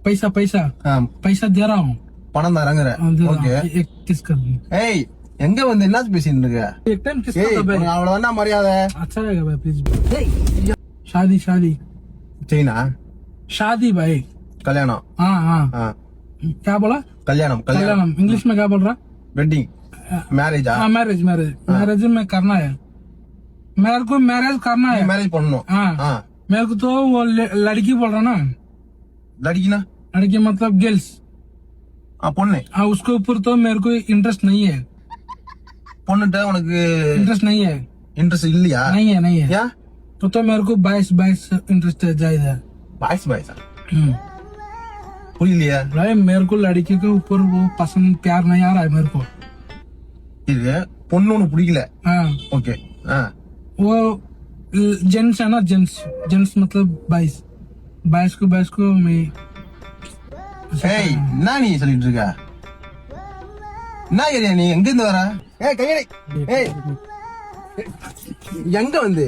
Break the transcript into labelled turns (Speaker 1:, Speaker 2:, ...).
Speaker 1: पैसा पैसा पैसा दे रहा हूँ
Speaker 2: பணம் தரங்கற ஓகே
Speaker 1: एक किस कर दूँ
Speaker 2: ஏய் எங்க வந்து என்ன பேசிட்டு இருக்க
Speaker 1: एक टाइम किस
Speaker 2: ஏய்
Speaker 1: कर भाई
Speaker 2: அவ்வளவுதான் மரியாதை
Speaker 1: अच्छा रहेगा भाई प्लीज शादी शादी
Speaker 2: சீனா
Speaker 1: शादी भाई
Speaker 2: கல்யாணம்
Speaker 1: हाँ हाँ क्या बोला
Speaker 2: கல்யாணம்
Speaker 1: कल्याणम इंग्लिश में क्या बोल रहा
Speaker 2: வெட்டிங் மேரேஜா
Speaker 1: हाँ मैरिज मैरिज मैरिज में करना है मेरे को मैरिज करना है
Speaker 2: மேரேஜ் பண்ணனும்
Speaker 1: हाँ मेरे को तो वो लड़की बोल रहा ना
Speaker 2: லடிக்கினா
Speaker 1: लड़की मतलब गर्ल्स
Speaker 2: பொண்ணு
Speaker 1: हाँ उसके ऊपर तो मेरे को इंटरेस्ट नहीं है
Speaker 2: பொண்ணுட்ட உனக்கு
Speaker 1: इंटरेस्ट नहीं है
Speaker 2: இன்ட்ரஸ்ட் இல்லையா
Speaker 1: नहीं है नहीं है
Speaker 2: ஏன்
Speaker 1: तो मेरे को 22 इंटरेस्ट जायदा
Speaker 2: பாய்ஸ் பாய்ஸா புரியலையா
Speaker 1: भाई मेरे को लड़की के ऊपर वो पसंद प्यार नहीं आ रहा है मेरे को
Speaker 2: இது பொண்ணு உனக்கு பிடிக்கல
Speaker 1: हाँ
Speaker 2: ஓகே
Speaker 1: वो जेंट्स है ना जेंट्स मतलब 22 को मैं
Speaker 2: ஏய் என்ன நீ சொல்லிட்டு இருக்க என்ன ஏரியா நீ எங்க இருந்து வர ஏய் கையடி ஏய் எங்க வந்து